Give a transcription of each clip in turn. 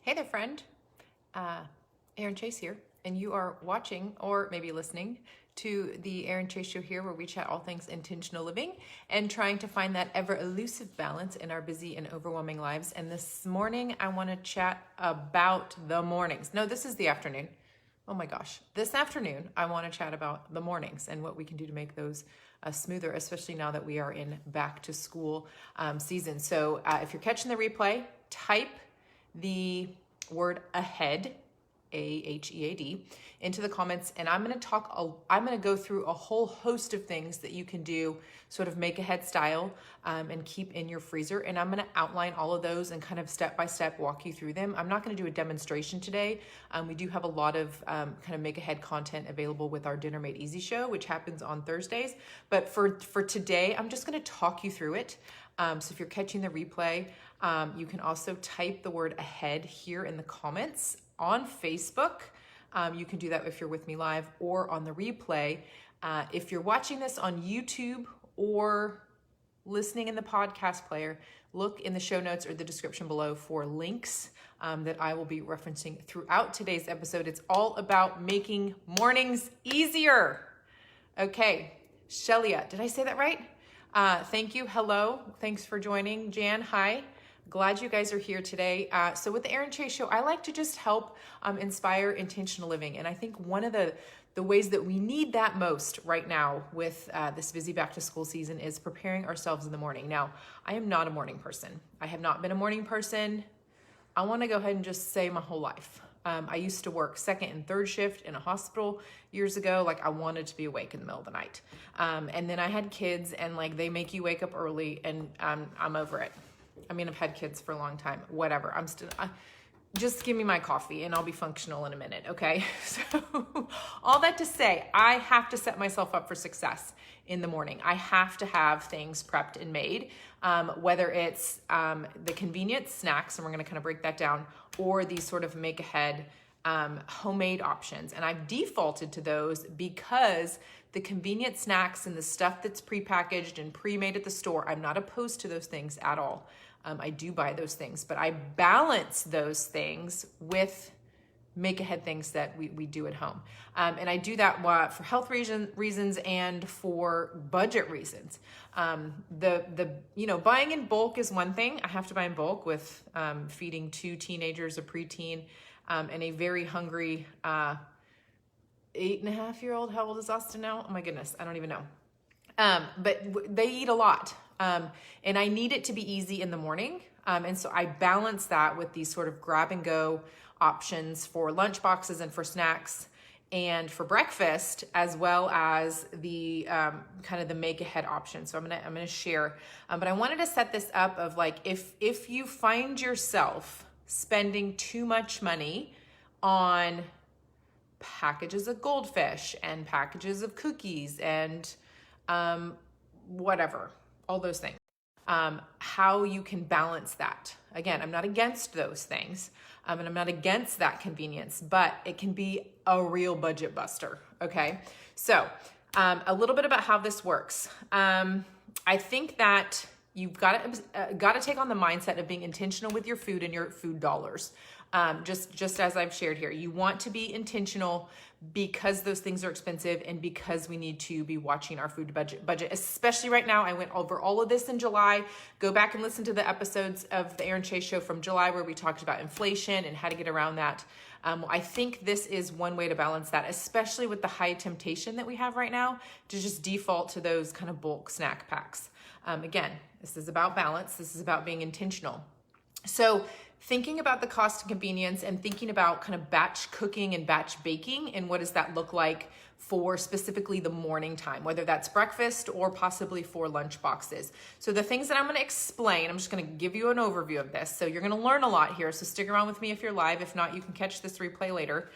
Hey there, friend. Erin Chase here, and you are watching or maybe listening to the Erin Chase Show here, where we chat all things intentional living and trying to find that ever elusive balance in our busy and overwhelming lives. And this morning, I want to chat about the mornings. No, this is the afternoon. Oh my gosh. This afternoon, I want to chat about the mornings and what we can do to make those smoother, especially now that we are in back to school season. So if you're catching the replay, type the word ahead, AHEAD, into the comments, and I'm going to go through a whole host of things that you can do, sort of make ahead style, and keep in your freezer. And I'm going to outline all of those and kind of step by step walk you through them. I'm not going to do a demonstration today. We do have a lot of kind of make ahead content available with our Dinner Made Easy show, which happens on Thursdays. But for today, I'm just going to talk you through it. So if you're catching the replay, you can also type the word ahead here in the comments on Facebook. You can do that if you're with me live or on the replay. If you're watching this on YouTube or listening in the podcast player, look in the show notes or the description below for links that I will be referencing throughout today's episode. It's all about making mornings easier. Okay, Shelia, did I say that right? Thank you. Hello. Thanks for joining. Jan, hi. Glad you guys are here today. So with the Erin Chase Show, I like to just help inspire intentional living. And I think one of the ways that we need that most right now with this busy back to school season is preparing ourselves in the morning. Now, I am not a morning person. I have not been a morning person. I want to go ahead and just say my whole life. I used to work second and third shift in a hospital years ago. Like, I wanted to be awake in the middle of the night. And then I had kids, and like, they make you wake up early, and I'm over it. I mean, I've had kids for a long time, whatever. I'm still, just give me my coffee and I'll be functional in a minute. Okay. So all that to say, I have to set myself up for success in the morning. I have to have things prepped and made, whether it's the convenient snacks, and we're going to kind of break that down, or these sort of make ahead homemade options. And I've defaulted to those because the convenient snacks and the stuff that's prepackaged and pre-made at the store, I'm not opposed to those things at all. I do buy those things, but I balance those things with make ahead things that we do at home. And I do that for health reasons and for budget reasons. Buying in bulk is one thing. I have to buy in bulk with feeding 2 teenagers, a preteen, and a very hungry 8.5-year-old. How old is Austin now? Oh my goodness, I don't even know. But they eat a lot. And I need it to be easy in the morning. And so I balance that with these sort of grab and go options for lunch boxes and for snacks and for breakfast, as well as the kind of the make ahead option. So I'm gonna share. But I wanted to set this up of like, if you find yourself spending too much money on packages of goldfish and packages of cookies and whatever, all those things, how you can balance that. Again, I'm not against those things, and I'm not against that convenience, but it can be a real budget buster. Okay, so a little bit about how this works. I think that you've got to take on the mindset of being intentional with your food and your food dollars. Just as I've shared here, you want to be intentional because those things are expensive and because we need to be watching our food budget, especially right now. I went over all of this in July. Go back and listen to the episodes of the Erin Chase Show from July where we talked about inflation and how to get around that. I think this is one way to balance that, especially with the high temptation that we have right now to just default to those kind of bulk snack packs. Again, this is about balance. This is about being intentional. So thinking about the cost and convenience and thinking about kind of batch cooking and batch baking and what does that look like for specifically the morning time, whether that's breakfast or possibly for lunch boxes. So the things that I'm going to explain, I'm just going to give you an overview of this. So you're going to learn a lot here. So stick around with me if you're live. If not, you can catch this replay later.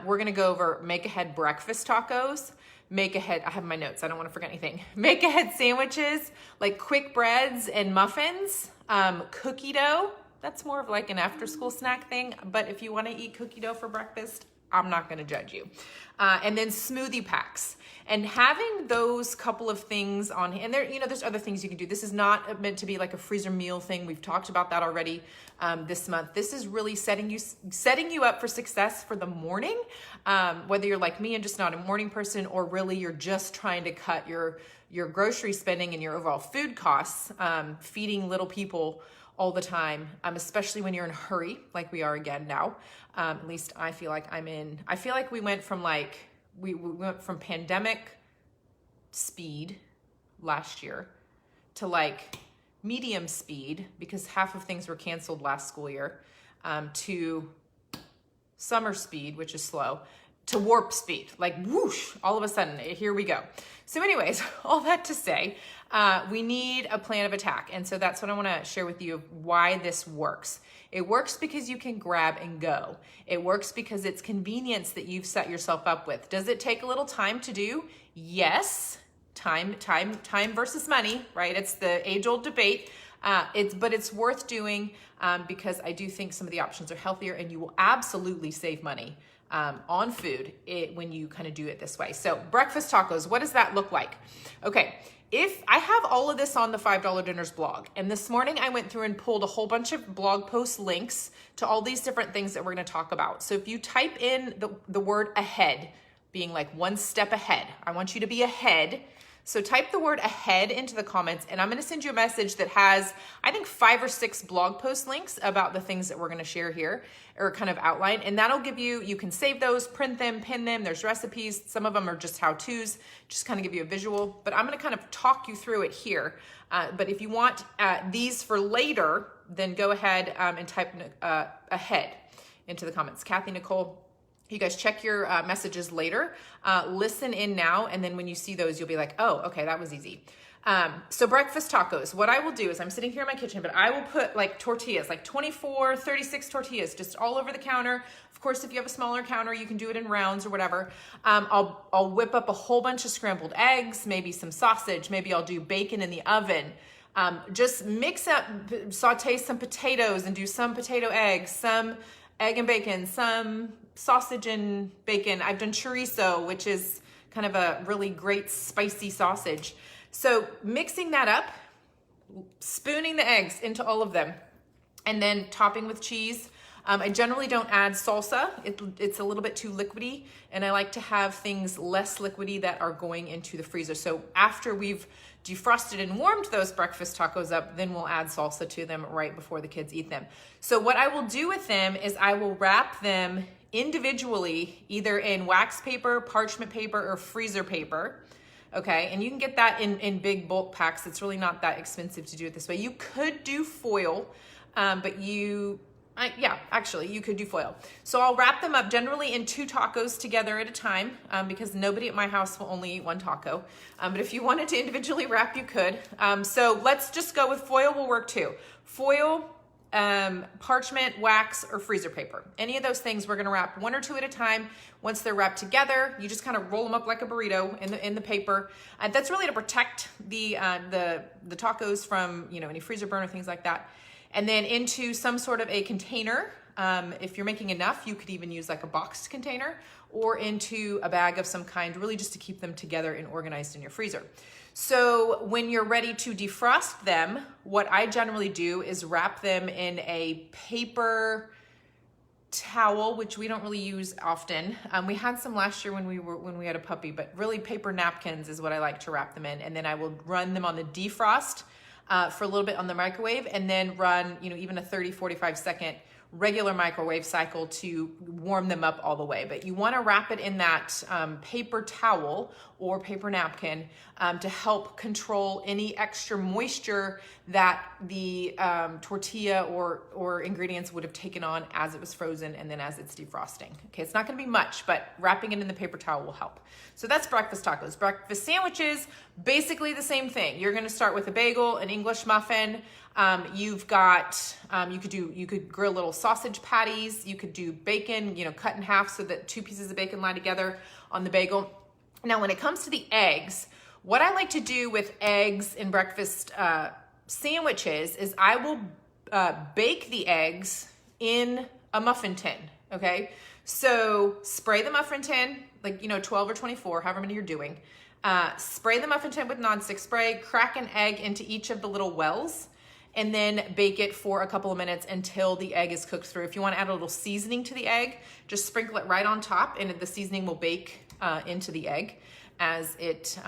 We're going to go over make ahead breakfast tacos, make ahead, I have my notes, I don't want to forget anything. Make ahead sandwiches, like quick breads and muffins, cookie dough. That's more of like an after school snack thing. But if you want to eat cookie dough for breakfast, I'm not gonna judge you. And then Smoothie Packs. And having those couple of things on hand, and there, there's other things you can do. This is not meant to be like a freezer meal thing. We've talked about that already this month. This is really setting you up for success for the morning, whether you're like me and just not a morning person, or really you're just trying to cut your grocery spending and your overall food costs, feeding little people all the time, especially when you're in a hurry, like we are again now. At least I feel like I feel like we went from we went from pandemic speed last year to medium speed, because half of things were canceled last school year, to summer speed, which is slow, to warp speed, whoosh, all of a sudden, here we go. So anyways, all that to say, we need a plan of attack. And so that's what I wanna share with you, why this works. It works because you can grab and go. It works because it's convenience that you've set yourself up with. Does it take a little time to do? Yes, time versus money, right? It's the age-old debate. But it's worth doing because I do think some of the options are healthier, and you will absolutely save money on food when you kind of do it this way. So breakfast tacos, what does that look like? Okay, if I have all of this on the $5 Dinners blog, and this morning I went through and pulled a whole bunch of blog post links to all these different things that we're going to talk about. So if you type in the word ahead, being like one step ahead, I want you to be ahead. So type the word ahead into the comments, and I'm going to send you a message that has, I think, 5 or 6 blog post links about the things that we're going to share here, or kind of outline. And that'll give you can save those, print them, pin them. There's recipes. Some of them are just how-tos, just kind of give you a visual. But I'm going to kind of talk you through it here. But if you want these for later, then go ahead and type ahead into the comments. Kathy, Nicole, you guys check your messages later, listen in now, and then when you see those, you'll be like, oh, okay, that was easy. So breakfast tacos, what I will do is I'm sitting here in my kitchen, but I will put tortillas, 24, 36 tortillas, just all over the counter. Of course, if you have a smaller counter, you can do it in rounds or whatever. I'll whip up a whole bunch of scrambled eggs, maybe some sausage, maybe I'll do bacon in the oven. Just mix up, saute some potatoes and do some potato eggs, some egg and bacon, some sausage and bacon. I've done chorizo, which is kind of a really great spicy sausage. So mixing that up, spooning the eggs into all of them, and then topping with cheese. I generally don't add salsa. It's a little bit too liquidy, and I like to have things less liquidy that are going into the freezer. So after we've defrosted and warmed those breakfast tacos up, then we'll add salsa to them right before the kids eat them. So what I will do with them is I will wrap them individually, either in wax paper, parchment paper, or freezer paper. Okay, and you can get that in big bulk packs. It's really not that expensive to do it this way. You could do foil, but actually you could do foil. So I'll wrap them up generally in 2 tacos together at a time, because nobody at my house will only eat 1 taco. But if you wanted to individually wrap, you could. So let's just go with foil will work too. Foil, parchment, wax, or freezer paper. Any of those things, we're gonna wrap 1 or 2 at a time. Once they're wrapped together, you just kind of roll them up like a burrito in the paper. That's really to protect the tacos from any freezer burn or things like that. And then into some sort of a container. If you're making enough, you could even use like a boxed container, or into a bag of some kind, really just to keep them together and organized in your freezer. So when you're ready to defrost them, what I generally do is wrap them in a paper towel, which we don't really use often. We had some last year when we had a puppy, but really paper napkins is what I like to wrap them in. And then I will run them on the defrost for a little bit on the microwave, and then run, even a 30, 45 second regular microwave cycle to warm them up all the way. But you want to wrap it in that paper towel or paper napkin to help control any extra moisture that the tortilla or ingredients would have taken on as it was frozen and then as it's defrosting. Okay, it's not going to be much, but wrapping it in the paper towel will help. So that's breakfast tacos. Breakfast sandwiches, basically the same thing. You're going to start with a bagel, an English muffin. You've got, you could grill little sausage patties. You could do bacon, cut in half so that 2 pieces of bacon lie together on the bagel. Now, when it comes to the eggs, what I like to do with eggs in breakfast sandwiches is I will bake the eggs in a muffin tin, okay? So spray the muffin tin, like, 12 or 24, however many you're doing. Spray the muffin tin with nonstick spray, crack an egg into each of the little wells, and then bake it for a couple of minutes until the egg is cooked through. If you want to add a little seasoning to the egg, just sprinkle it right on top, and the seasoning will bake into the egg as it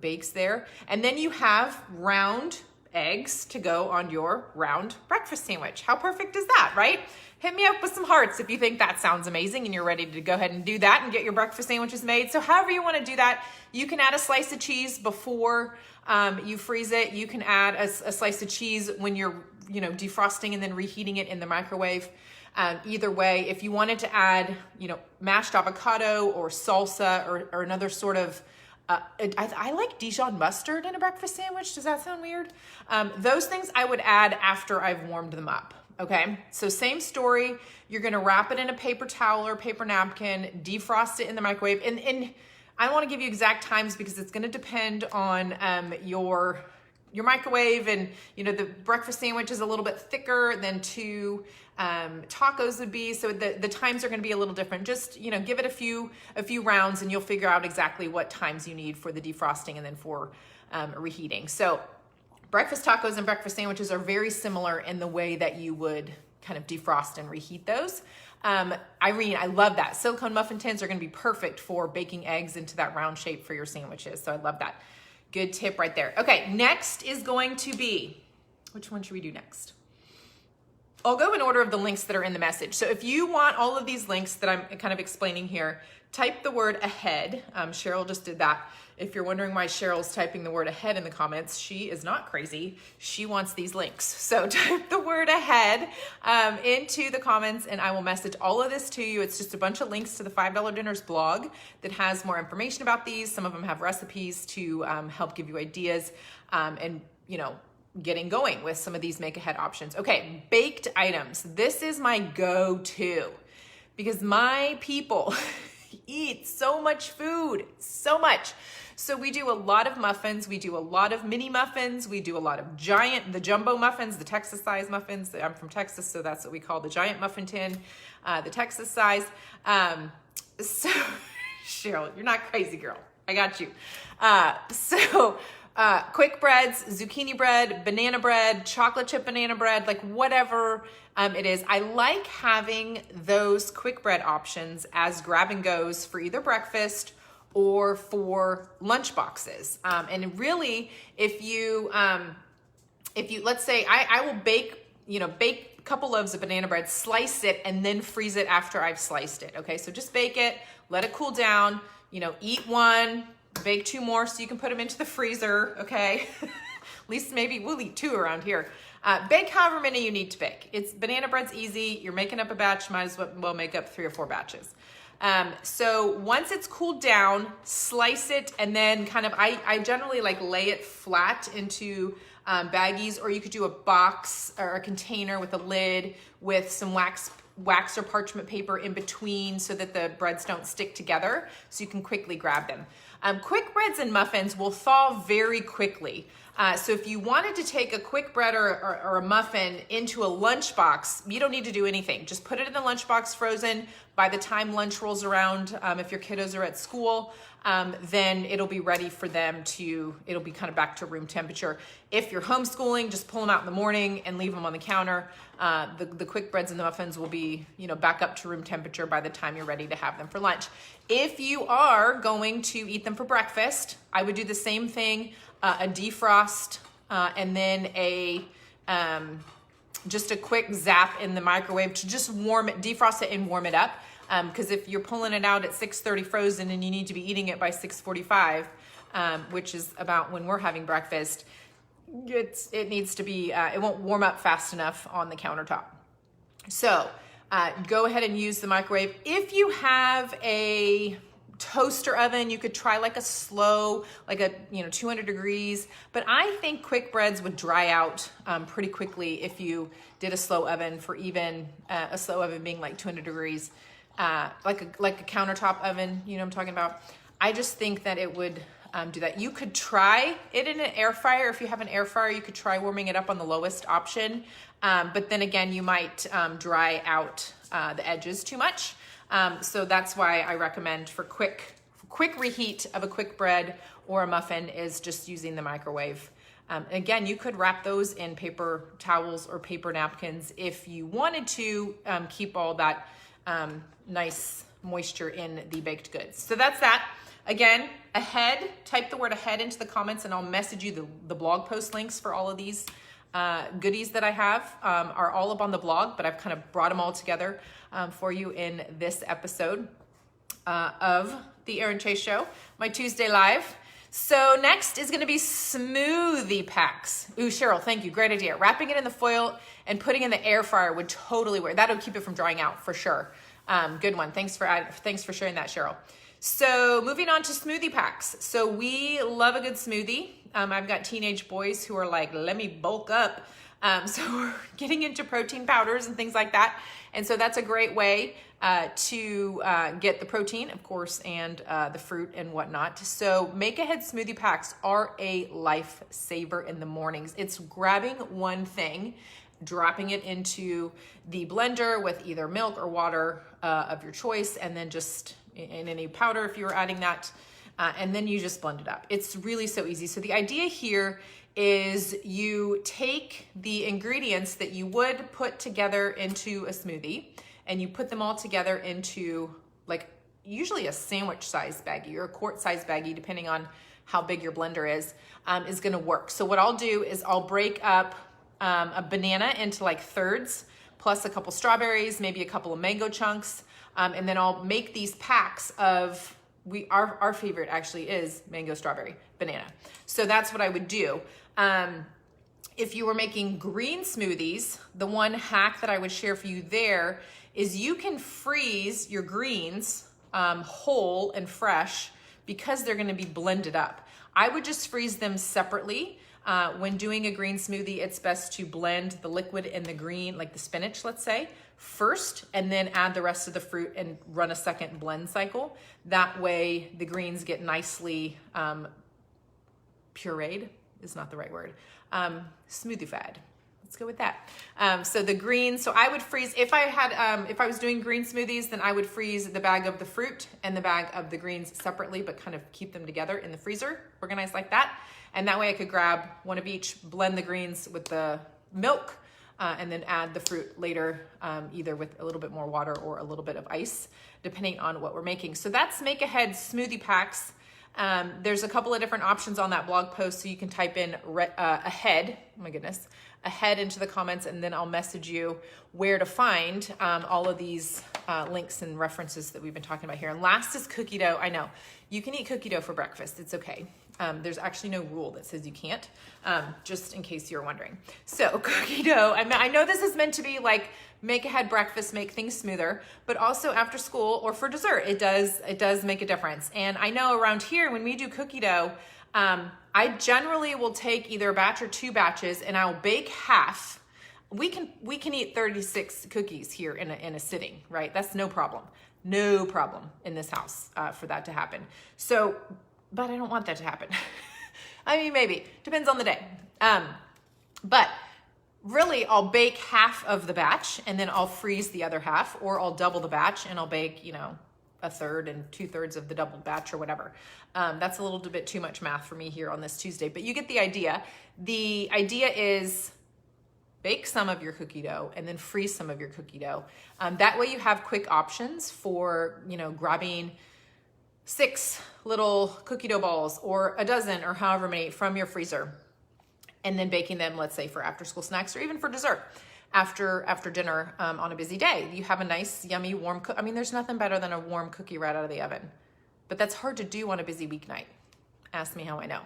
bakes there. And then you have round eggs to go on your round breakfast sandwich. How perfect is that, right? Hit me up with some hearts if you think that sounds amazing and you're ready to go ahead and do that and get your breakfast sandwiches made. So however you want to do that, you can add a slice of cheese before you freeze it. You can add a slice of cheese when you're, defrosting and then reheating it in the microwave. Either way, if you wanted to add, mashed avocado or salsa or another sort of, I like Dijon mustard in a breakfast sandwich. Does that sound weird? Those things I would add after I've warmed them up. Okay, so same story. You're gonna wrap it in a paper towel or paper napkin, defrost it in the microwave. And I don't wanna give you exact times because it's gonna depend on your microwave, and the breakfast sandwich is a little bit thicker than two tacos would be. So the times are gonna be a little different. Just, give it a few rounds and you'll figure out exactly what times you need for the defrosting and then for reheating. So breakfast tacos and breakfast sandwiches are very similar in the way that you would kind of defrost and reheat those. Irene, I love that. Silicone muffin tins are going to be perfect for baking eggs into that round shape for your sandwiches. So I love that. Good tip right there. Okay, next is going to be, which one should we do next? I'll go in order of the links that are in the message. So if you want all of these links that I'm kind of explaining here, type the word ahead. Cheryl just did that. If you're wondering why Cheryl's typing the word ahead in the comments, she is not crazy. She wants these links. So type the word ahead into the comments and I will message all of this to you. It's just a bunch of links to the $5 Dinners blog that has more information about these. Some of them have recipes to help give you ideas and, getting going with some of these make ahead options. Okay, baked items. This is my go-to because my people eat so much food, so much. So we do a lot of muffins. We do a lot of mini muffins. We do a lot of the jumbo muffins, the Texas size muffins. I'm from Texas, so that's what we call the giant muffin tin, the Texas size. So Cheryl, you're not crazy, girl. I got you. Quick breads, zucchini bread, banana bread, chocolate chip banana bread, like whatever it is. I like having those quick bread options as grab and goes for either breakfast or for lunch boxes. And really, if you let's say I will bake a couple loaves of banana bread, slice it, and then freeze it after I've sliced it. Okay, so just bake it, let it cool down, eat one, bake two more so you can put them into the freezer, okay? At least maybe we'll eat two around here. Bake however many you need to bake. Banana bread's easy. You're making up a batch, might as well make up 3 or 4 batches. So once it's cooled down, slice it, and then I generally lay it flat into baggies, or you could do a box or a container with a lid with some wax or parchment paper in between so that the breads don't stick together, so you can quickly grab them. Quick breads and muffins will thaw very quickly. So if you wanted to take a quick bread or a muffin into a lunchbox, you don't need to do anything. Just put it in the lunchbox frozen. By the time lunch rolls around, if your kiddos are at school, then it'll be ready for them it'll be kind of back to room temperature. If you're homeschooling, just pull them out in the morning and leave them on the counter. The quick breads and the muffins will be, back up to room temperature by the time you're ready to have them for lunch. If you are going to eat them for breakfast, I would do the same thing, a defrost, and then just a quick zap in the microwave to just defrost it and warm it up. Because if you're pulling it out at 6:30 frozen and you need to be eating it by 6:45, which is about when we're having breakfast, it needs to be, it won't warm up fast enough on the countertop. So go ahead and use the microwave. If you have a toaster oven, you could try a slow, 200 degrees, but I think quick breads would dry out pretty quickly if you did a slow oven, for even a slow oven being 200 degrees. Like a countertop oven, what I'm talking about. I just think that it would do that. You could try it in an air fryer. If you have an air fryer, you could try warming it up on the lowest option But then again, you might dry out the edges too much. So that's why I recommend for quick reheat of a quick bread or a muffin is just using the microwave. Again, you could wrap those in paper towels or paper napkins if you wanted to keep all that nice moisture in the baked goods. So that's that. Again, ahead, type the word ahead into the comments and I'll message you the blog post links for all of these goodies that I have are all up on the blog, but I've kind of brought them all together for you in this episode of the Erin Chase Show, my Tuesday Live. So next is going to be smoothie packs. Ooh, Cheryl, thank you. Great idea. Wrapping it in the foil and putting it in the air fryer would totally work. That'll keep it from drying out for sure. Good one. Thanks for sharing that, Cheryl. So moving on to smoothie packs. So we love a good smoothie. I've got teenage boys who are like, let me bulk up. So we're getting into protein powders and things like that. And so that's a great way to get the protein, of course, and the fruit and whatnot. So make ahead smoothie packs are a lifesaver in the mornings. It's grabbing one thing, dropping it into the blender with either milk or water of your choice, and then just in any powder if you were adding that, and then you just blend it up. It's really so easy. So the idea here is you take the ingredients that you would put together into a smoothie and you put them all together into like usually a sandwich size baggie or a quart size baggie, depending on how big your blender is gonna work. So what I'll do is I'll break up a banana into like thirds, plus a couple strawberries, maybe a couple of mango chunks, and then I'll make these packs of, our favorite actually is mango, strawberry, banana. So that's what I would do. If you were making green smoothies, the one hack that I would share for you there is you can freeze your greens whole and fresh because they're gonna be blended up. I would just freeze them separately. When doing a green smoothie, it's best to blend the liquid and the green, like the spinach, let's say, first, and then add the rest of the fruit and run a second blend cycle. That way the greens get nicely pureed, is not the right word, smoothified. Let's go with that. So the greens, so I would freeze, if I was doing green smoothies, then I would freeze the bag of the fruit and the bag of the greens separately, but kind of keep them together in the freezer, organized like that. And that way I could grab one of each, blend the greens with the milk, and then add the fruit later, either with a little bit more water or a little bit of ice, depending on what we're making. So that's Make Ahead smoothie packs. There's a couple of different options on that blog post, so you can type in ahead, oh my goodness, ahead into the comments, and then I'll message you where to find all of these links and references that we've been talking about here. And last is cookie dough. I know, you can eat cookie dough for breakfast, it's okay. There's actually no rule that says you can't, just in case you're wondering. So cookie dough, I know this is meant to be like make ahead breakfast, make things smoother, but also after school or for dessert, it does make a difference. And I know around here when we do cookie dough, I generally will take either a batch or 2 batches and I'll bake half. We can eat 36 cookies here in a sitting, right? That's no problem in this house for that to happen. So, but I don't want that to happen. I mean, maybe, depends on the day. But really I'll bake half of the batch and then I'll freeze the other half, or I'll double the batch and I'll bake, a third and 2/3 of the doubled batch or whatever. That's a little bit too much math for me here on this Tuesday, but you get the idea. The idea is bake some of your cookie dough and then freeze some of your cookie dough. That way you have quick options for, grabbing 6 little cookie dough balls or a dozen or however many from your freezer, and then baking them, let's say for after school snacks or even for dessert after dinner on a busy day. You have a nice, yummy, warm there's nothing better than a warm cookie right out of the oven, but that's hard to do on a busy weeknight. Ask me how I know.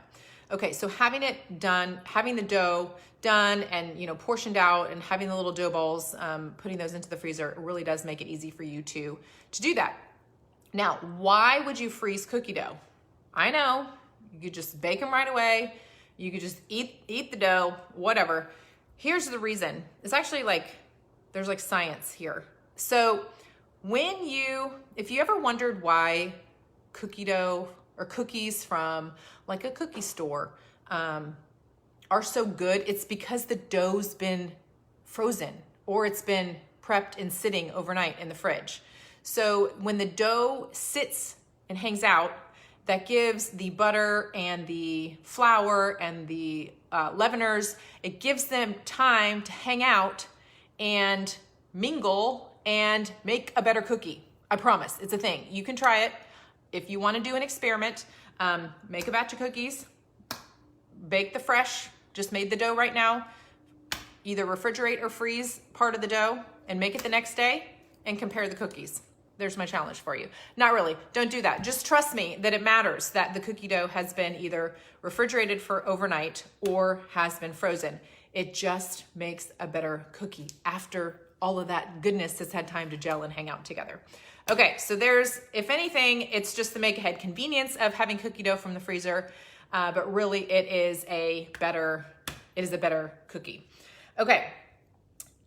Okay, so having it done, having the dough done and portioned out and having the little dough balls, putting those into the freezer really does make it easy for you to do that. Now, why would you freeze cookie dough? I know, you could just bake them right away. You could just eat the dough, whatever. Here's the reason. It's actually there's science here. So if you ever wondered why cookie dough or cookies from a cookie store are so good, it's because the dough's been frozen or it's been prepped and sitting overnight in the fridge. So when the dough sits and hangs out, that gives the butter and the flour and the leaveners, it gives them time to hang out and mingle and make a better cookie. I promise, it's a thing. You can try it. If you want to do an experiment, make a batch of cookies, bake the fresh, just made the dough right now, either refrigerate or freeze part of the dough and make it the next day and compare the cookies. There's my challenge for you. Not really, don't do that. Just trust me that it matters that the cookie dough has been either refrigerated for overnight or has been frozen. It just makes a better cookie after all of that goodness has had time to gel and hang out together. Okay, so there's, if anything, it's just the make ahead convenience of having cookie dough from the freezer, but really it is a better cookie. Okay,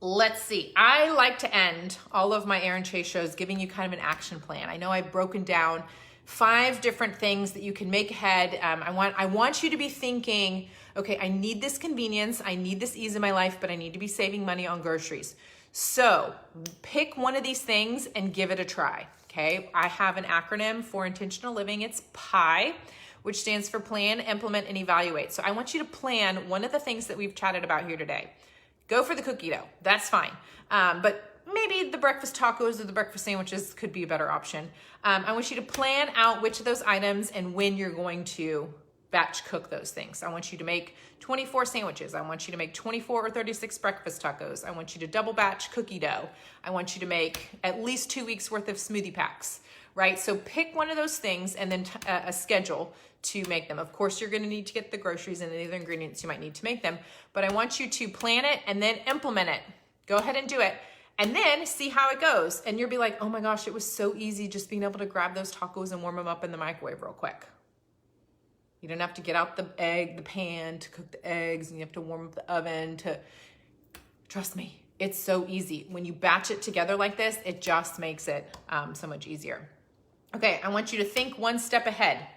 let's see. I like to end all of my Erin Chase shows giving you kind of an action plan. I know I've broken down 5 different things that you can make ahead. I want you to be thinking, okay, I need this convenience, I need this ease in my life, but I need to be saving money on groceries. So pick one of these things and give it a try, okay? I have an acronym for intentional living. It's PIE, which stands for plan, implement, and evaluate. So I want you to plan one of the things that we've chatted about here today. Go for the cookie dough, that's fine. But maybe the breakfast tacos or the breakfast sandwiches could be a better option. I want you to plan out which of those items and when you're going to batch cook those things. I want you to make 24 sandwiches. I want you to make 24 or 36 breakfast tacos. I want you to double batch cookie dough. I want you to make at least 2 weeks worth of smoothie packs, right? So pick one of those things and then a schedule to make them. Of course, you're gonna need to get the groceries and the other ingredients you might need to make them, but I want you to plan it and then implement it. Go ahead and do it. And then see how it goes. And you'll be like, oh my gosh, it was so easy just being able to grab those tacos and warm them up in the microwave real quick. You don't have to get out the pan to cook the eggs, and you have to warm up the oven to, trust me, it's so easy. When you batch it together like this, it just makes it so much easier. Okay, I want you to think one step ahead.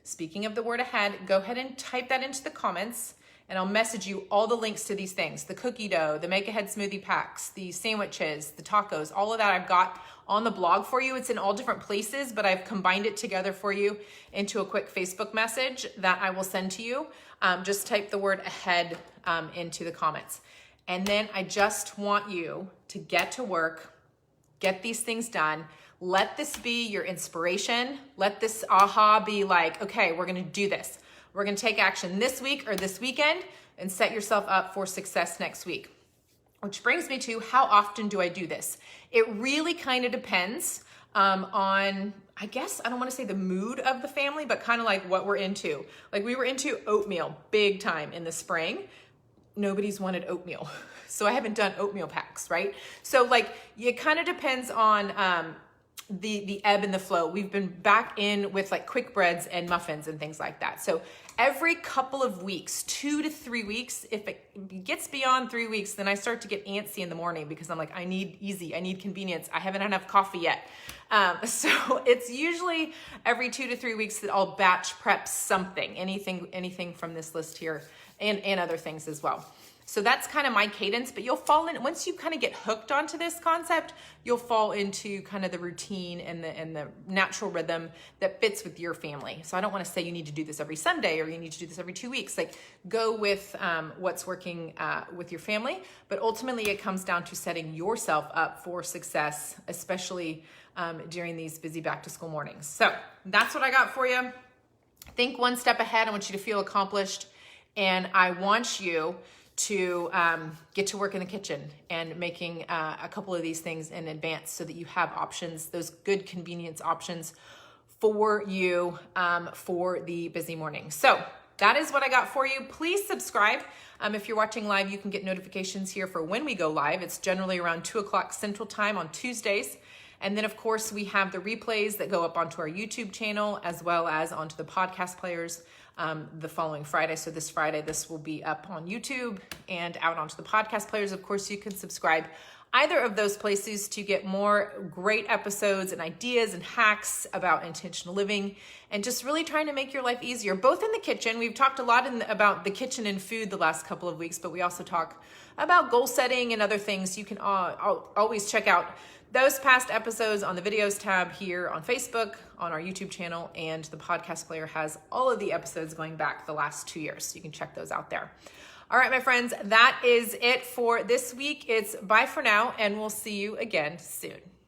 Speaking of the word ahead, go ahead and type that into the comments and I'll message you all the links to these things, the cookie dough, the make ahead smoothie packs, the sandwiches, the tacos, all of that I've got on the blog for you. It's in all different places, but I've combined it together for you into a quick Facebook message that I will send to you. Just type the word ahead into the comments. And then I just want you to get to work, get these things done. Let this be your inspiration. Let this aha be like, okay, we're gonna do this. We're gonna take action this week or this weekend and set yourself up for success next week. Which brings me to, how often do I do this? It really kind of depends on, I guess, I don't wanna say the mood of the family, but kind of like what we're into. Like we were into oatmeal big time in the spring. Nobody's wanted oatmeal. So I haven't done oatmeal packs, right? So like, it kind of depends on the ebb and the flow. We've been back in with like quick breads and muffins and things like that. So every couple of weeks, 2 to 3 weeks, if it gets beyond 3 weeks, then I start to get antsy in the morning because I'm like, I need easy, I need convenience. I haven't had enough coffee yet. So it's usually every 2 to 3 weeks that I'll batch prep something, anything from this list here and other things as well. So that's kind of my cadence, but you'll fall in, once you kind of get hooked onto this concept, you'll fall into kind of the routine and the natural rhythm that fits with your family. So I don't want to say you need to do this every Sunday or you need to do this every 2 weeks. Like go with what's working with your family, but ultimately it comes down to setting yourself up for success, especially during these busy back to school mornings. So that's what I got for you. Think one step ahead. I want you to feel accomplished, and I want you to get to work in the kitchen and making a couple of these things in advance so that you have options, those good convenience options for you for the busy morning. So that is what I got for you. Please subscribe. If you're watching live, you can get notifications here for when we go live. It's generally around 2 o'clock Central Time on Tuesdays. And then of course we have the replays that go up onto our YouTube channel as well as onto the podcast players the following Friday. So this Friday, this will be up on YouTube and out onto the podcast players. Of course, you can subscribe either of those places to get more great episodes and ideas and hacks about intentional living and just really trying to make your life easier, both in the kitchen. We've talked a lot about the kitchen and food the last couple of weeks, but we also talk about goal setting and other things. You can always check out those past episodes on the videos tab here on Facebook, on our YouTube channel, and the podcast player has all of the episodes going back the last 2 years. So you can check those out there. All right, my friends, that is it for this week. It's bye for now, and we'll see you again soon.